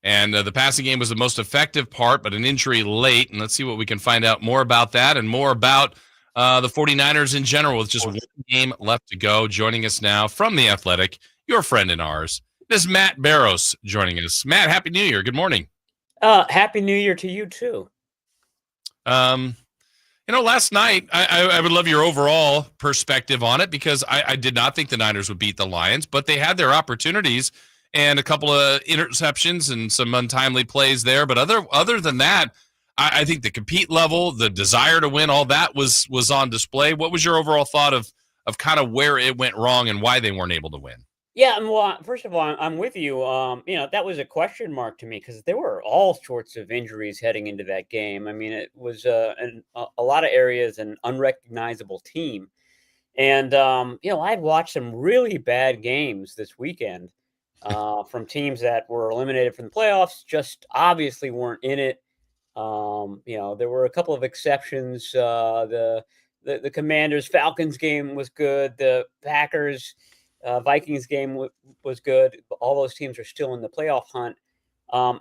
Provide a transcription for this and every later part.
And the passing game was the most effective part, but an injury late. And let's see what we can find out more about that and more about the 49ers in general with just one game left to go. Joining us now from The Athletic, your friend and ours, this is Matt Barrows joining us. Matt, Happy New Year. Good morning. Happy New Year to you, too. Last night, I would love your overall perspective on it because I did not think the Niners would beat the Lions, but they had their opportunities and a couple of interceptions and some untimely plays there. But other than that, I think the compete level, the desire to win, all that was on display. What was your overall thought of kind of where it went wrong and why they weren't able to win? Yeah, well, first of all, I'm with you. That was a question mark to me because there were all sorts of injuries heading into that game. I mean, it was a lot of areas an unrecognizable team. And, I've watched some really bad games this weekend from teams that were eliminated from the playoffs, just obviously weren't in it. There were a couple of exceptions. The Commanders Falcons game was good. The Packers Vikings game was good. All those teams are still in the playoff hunt.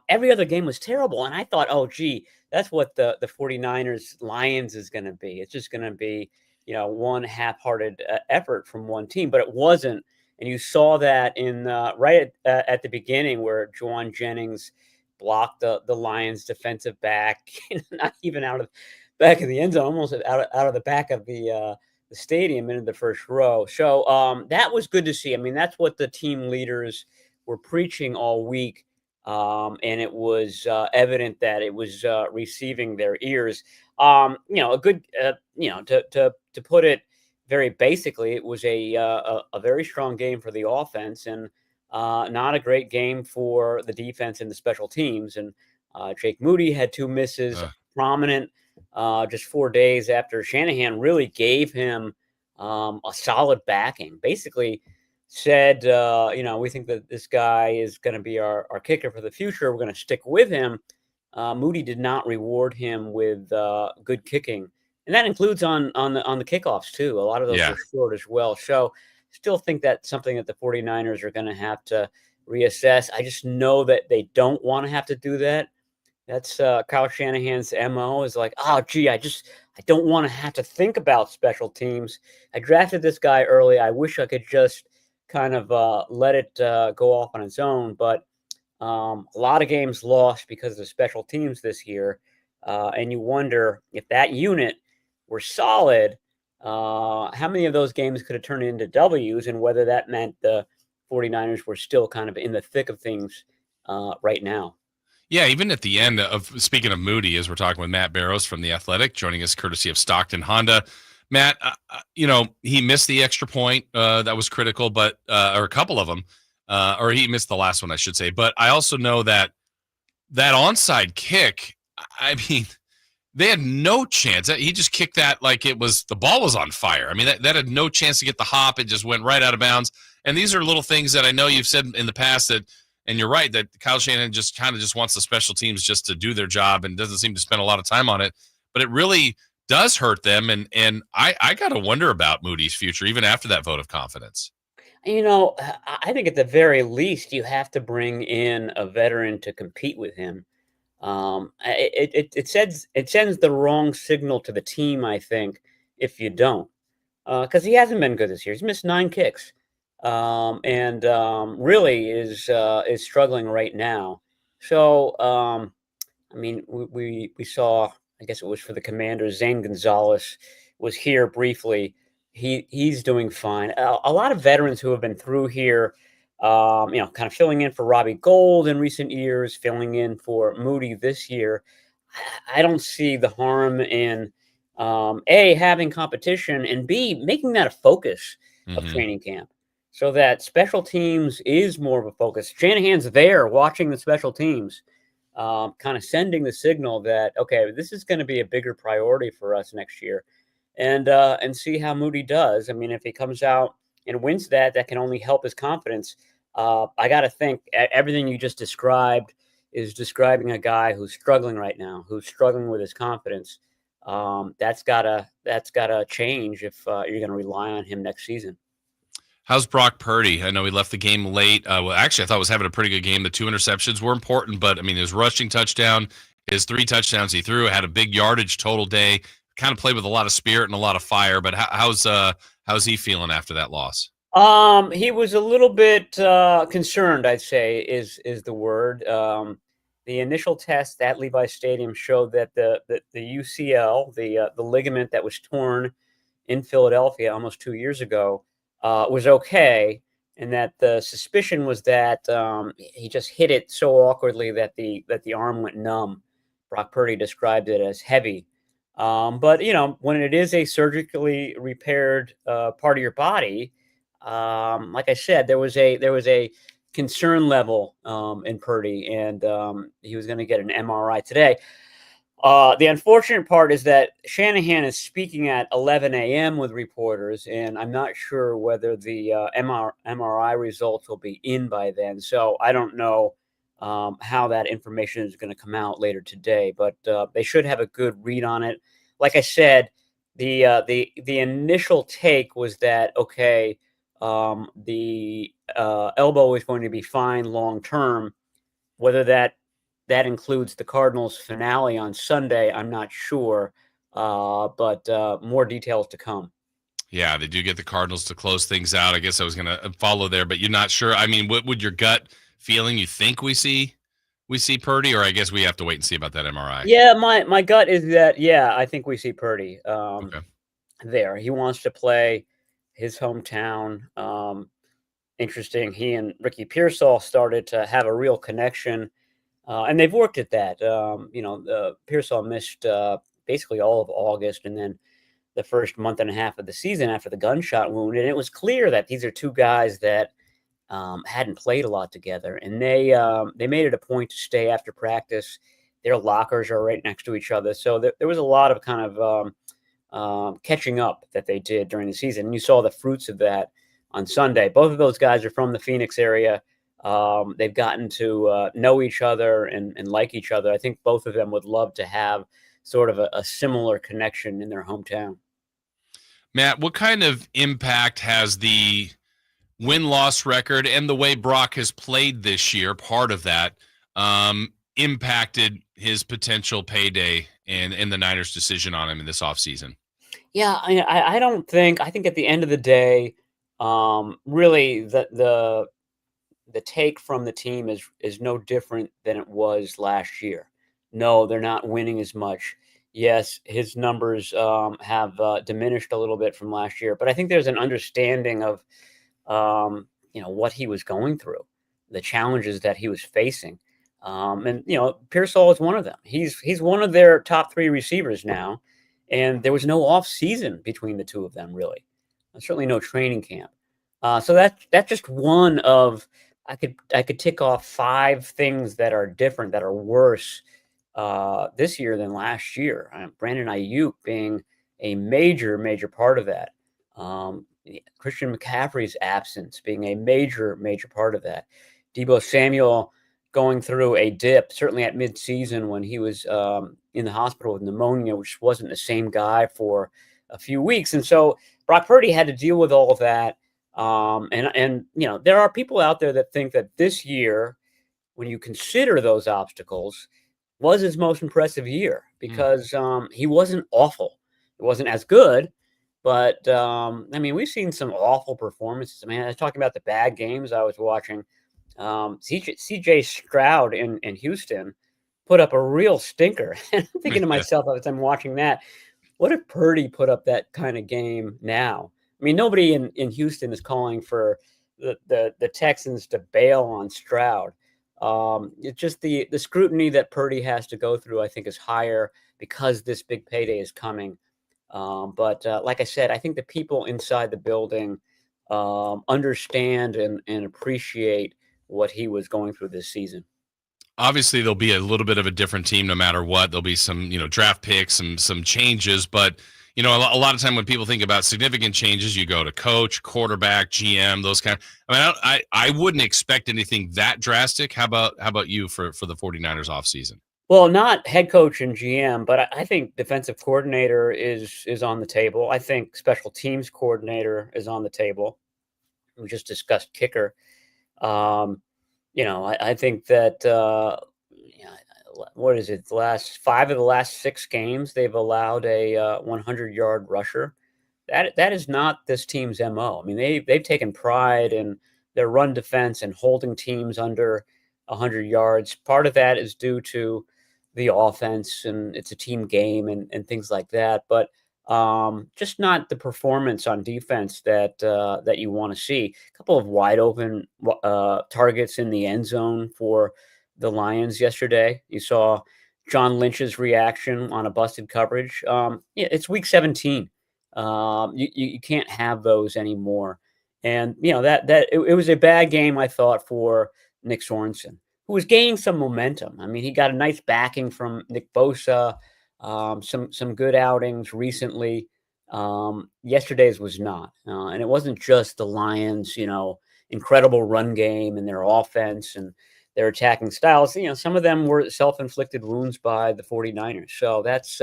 Every other game was terrible. And I thought, oh, gee, that's what the 49ers Lions is going to be. It's just going to be, one half-hearted effort from one team. But it wasn't. And you saw that in right at the beginning where Juwan Jennings blocked the Lions defensive back, not even out of the back of the end zone, almost out of the back of the stadium into the first row. So that was good to see. I mean, that's what the team leaders were preaching all week. And it was evident that it was receiving their ears. A good, to put it very basically, it was a very strong game for the offense and not a great game for the defense and the special teams. And Jake Moody had two misses, prominent. Just 4 days after Shanahan really gave him a solid backing, basically said, we think that this guy is going to be our kicker for the future. We're going to stick with him. Moody did not reward him with good kicking. And that includes on the kickoffs, too. A lot of those were short as well. So still think that's something that the 49ers are going to have to reassess. I just know that they don't want to have to do that. That's Kyle Shanahan's MO is like, oh, gee, I don't want to have to think about special teams. I drafted this guy early. I wish I could just kind of let it go off on its own. But a lot of games lost because of the special teams this year. And you wonder if that unit were solid, how many of those games could have turned into W's and whether that meant the 49ers were still kind of in the thick of things right now. Yeah, even at the end of, speaking of Moody, as we're talking with Matt Barrows from The Athletic, joining us courtesy of Stockton Honda. Matt, he missed the extra point that was critical, but or a couple of them, or he missed the last one, I should say. But I also know that onside kick, I mean, they had no chance. He just kicked that like the ball was on fire. I mean, that had no chance to get the hop. It just went right out of bounds. And these are little things that I know you've said in the past that, and you're right, that Kyle Shanahan just kind of just wants the special teams just to do their job and doesn't seem to spend a lot of time on it. But it really does hurt them. And I got to wonder about Moody's future, even after that vote of confidence. I think at the very least, you have to bring in a veteran to compete with him. It sends the wrong signal to the team, I think, if you don't. Because he hasn't been good this year. He's missed 9 kicks. And really is struggling right now. So, we saw, I guess it was for the Commanders, Zane Gonzalez was here briefly. He's doing fine. A lot of veterans who have been through here, kind of filling in for Robbie Gould in recent years, filling in for Moody this year. I don't see the harm in A, having competition, and B, making that a focus of training camp. So that special teams is more of a focus. Shanahan's there watching the special teams, kind of sending the signal that, okay, this is going to be a bigger priority for us next year. And see how Moody does. I mean, if he comes out and wins that can only help his confidence. I got to think everything you just described is describing a guy who's struggling right now, who's struggling with his confidence. That's gotta change if you're going to rely on him next season. How's Brock Purdy? I know he left the game late. Well, actually, I thought he was having a pretty good game. The 2 interceptions were important, but I mean, his rushing touchdown, his 3 touchdowns he threw, had a big yardage total day. Kind of played with a lot of spirit and a lot of fire. But how's he feeling after that loss? He was a little bit concerned, I'd say, is the word. The initial test at Levi Stadium showed that the UCL, the ligament that was torn in Philadelphia almost 2 years ago, was okay, and that the suspicion was that he just hit it so awkwardly that the arm went numb. Brock Purdy described it as heavy. But when it is a surgically repaired part of your body, like I said, there was a concern level in Purdy, and he was going to get an MRI today. The unfortunate part is that Shanahan is speaking at 11 a.m. with reporters, and I'm not sure whether the MRI results will be in by then. So I don't know how that information is going to come out later today, but they should have a good read on it. Like I said, the initial take was that okay, the elbow is going to be fine long term. Whether that includes the Cardinals' finale on Sunday, I'm not sure, but more details to come. Yeah, they do get the Cardinals to close things out. I guess I was going to follow there, but you're not sure. I mean, what would your gut feeling? You think we see Purdy, or I guess we have to wait and see about that MRI. Yeah, my gut is that I think we see Purdy Okay. there. He wants to play his hometown. Interesting. He and Ricky Pearsall started to have a real connection. And they've worked at that. Pearsall missed basically all of August and then the first month and a half of the season after the gunshot wound. And it was clear that these are two guys that hadn't played a lot together. And they made it a point to stay after practice. Their lockers are right next to each other. So there was a lot of kind of catching up that they did during the season. And you saw the fruits of that on Sunday. Both of those guys are from the Phoenix area. They've gotten to know each other and like each other. I think both of them would love to have sort of a similar connection in their hometown. Matt, what kind of impact has the win-loss record and the way Brock has played this year, part of that, impacted his potential payday and the Niners' decision on him in this offseason? Yeah, I don't think. I think at the end of the day, really the take from the team is no different than it was last year. No, they're not winning as much. Yes, his numbers have diminished a little bit from last year, but I think there's an understanding of what he was going through, the challenges that he was facing, and Pearsall is one of them. He's one of their top 3 receivers now, and there was no off season between the two of them really, and certainly no training camp. So that's just one of I could tick off 5 things that are different, that are worse this year than last year. Brandon Ayuk being a major part of that. Christian McCaffrey's absence being a major part of that. Deebo Samuel going through a dip, certainly at midseason when he was in the hospital with pneumonia, which wasn't the same guy for a few weeks. And so Brock Purdy had to deal with all of that. And there are people out there that think that this year, when you consider those obstacles, was his most impressive year because he wasn't awful. It wasn't as good, but we've seen some awful performances. I mean, I was talking about the bad games I was watching. CJ Stroud in Houston put up a real stinker. And I'm thinking to myself as I'm watching that, what if Purdy put up that kind of game now? I mean, nobody in Houston is calling for the Texans to bail on Stroud. It's just the scrutiny that Purdy has to go through, I think, is higher because this big payday is coming. But like I said, I think the people inside the building understand and appreciate what he was going through this season. Obviously, there'll be a little bit of a different team no matter what. There'll be some, draft picks, some changes, but a lot of time when people think about significant changes, you go to coach, quarterback, GM, those kind of. I mean, I wouldn't expect anything that drastic. How about you for the 49ers offseason? Well, not head coach and GM, but I think defensive coordinator is on the table. I think special teams coordinator is on the table. we just discussed kicker. I think that what is it? The last 5 of the last 6 games, they've allowed a 100-yard rusher. That is not this team's MO. I mean, they've taken pride in their run defense and holding teams under 100 yards. Part of that is due to the offense, and it's a team game and things like that. But just not the performance on defense that you want to see. A couple of wide open targets in the end zone for the Lions yesterday. You saw John Lynch's reaction on a busted coverage. It's week 17. You can't have those anymore. And it was a bad game, I thought, for Nick Sorensen, who was gaining some momentum. I mean, he got a nice backing from Nick Bosa, some good outings recently. Yesterday's was not, and it wasn't just the Lions, incredible run game and their offense and their attacking styles. Some of them were self-inflicted wounds by the 49ers. So that's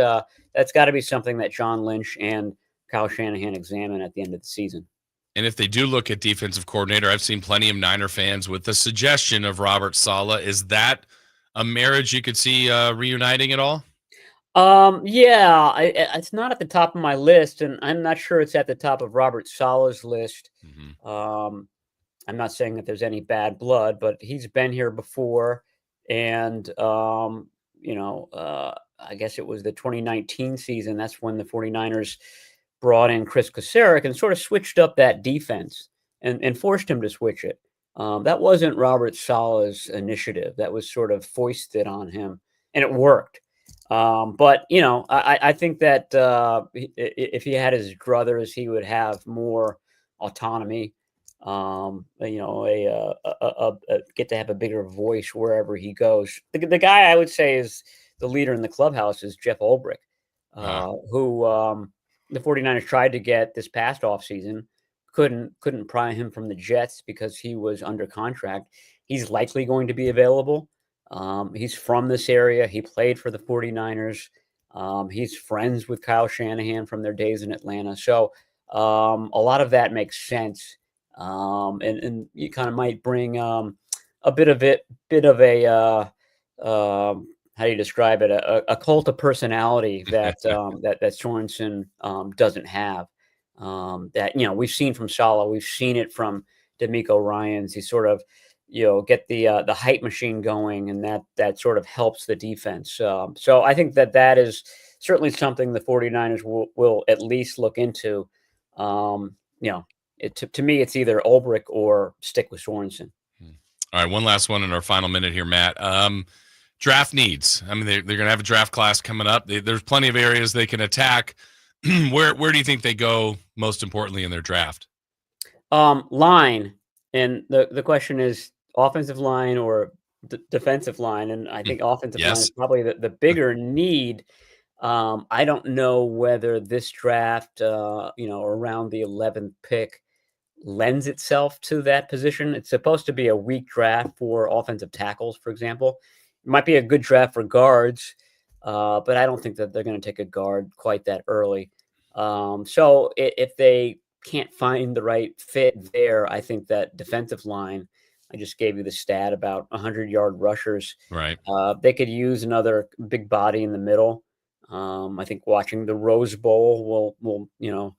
got to be something that John Lynch and Kyle Shanahan examine at the end of the season. And if they do look at defensive coordinator, I've seen plenty of Niner fans with the suggestion of Robert Saleh. Is that a marriage you could see reuniting at all? Yeah, it's not at the top of my list, and I'm not sure it's at the top of Robert Saleh's list. Mm-hmm. I'm not saying that there's any bad blood, but he's been here before, and I guess it was the 2019 season. That's when the 49ers brought in Chris Kasarik and sort of switched up that defense and forced him to switch it. That wasn't Robert Saleh's initiative. That was sort of foisted on him, and it worked. But I think that if he had his druthers, he would have more autonomy. Get to have a bigger voice wherever he goes. The guy I would say is the leader in the clubhouse is Jeff Ulbrich, who the 49ers tried to get this past offseason. Couldn't pry him from the Jets because he was under contract. He's likely going to be available. He's from this area. He played for the 49ers. He's friends with Kyle Shanahan from their days in Atlanta. So a lot of that makes sense. And you kind of might bring a bit of a how do you describe it? A cult of personality that that Sorensen doesn't have. That we've seen from Saleh, we've seen it from D'Amico Ryans. He sort of get the hype machine going, and that sort of helps the defense. So I think that is certainly something the 49ers will at least look into. To me, it's either Ulbrich or stick with Sorensen. All right, one last one in our final minute here, Matt. Draft needs. I mean, they're going to have a draft class coming up. There's plenty of areas they can attack. Where do you think they go most importantly in their draft? Line. And the question is offensive line or defensive line. And I think offensive line is probably the bigger need. I don't know whether this draft, around the 11th pick lends itself to that position. It's supposed to be a weak draft for offensive tackles, for example. It might be a good draft for guards, but I don't think that they're going to take a guard quite that early. So if they can't find the right fit there, I think that defensive line, I just gave you the stat about 100-yard rushers. Right. They could use another big body in the middle. I think watching the Rose Bowl will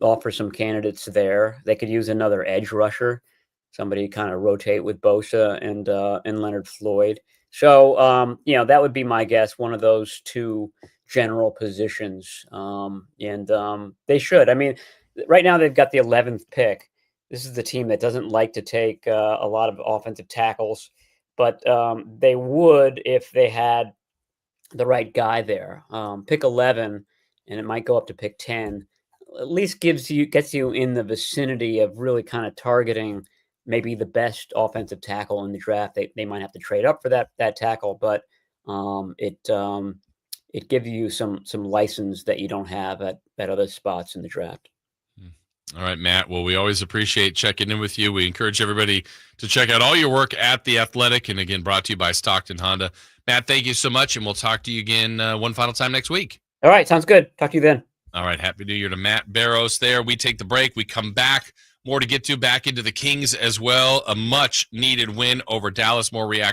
offer some candidates there. They could use another edge rusher, somebody kind of rotate with Bosa and Leonard Floyd. So that would be my guess. One of those two general positions, and they should. I mean, right now they've got the 11th pick. This is the team that doesn't like to take a lot of offensive tackles, but they would if they had the right guy there. Pick 11, and it might go up to pick 10. At least gets you in the vicinity of really kind of targeting maybe the best offensive tackle in the draft. They might have to trade up for that tackle, but it gives you some license that you don't have at other spots in the draft. All right, Matt. Well, we always appreciate checking in with you. We encourage everybody to check out all your work at The Athletic, and again, brought to you by Stockton Honda. Matt, thank you so much, and we'll talk to you again one final time next week. All right, sounds good. Talk to you then. All right, happy New Year to Matt Barrows there. We take the break. We come back. More to get to back into the Kings as well. A much needed win over Dallas. More reaction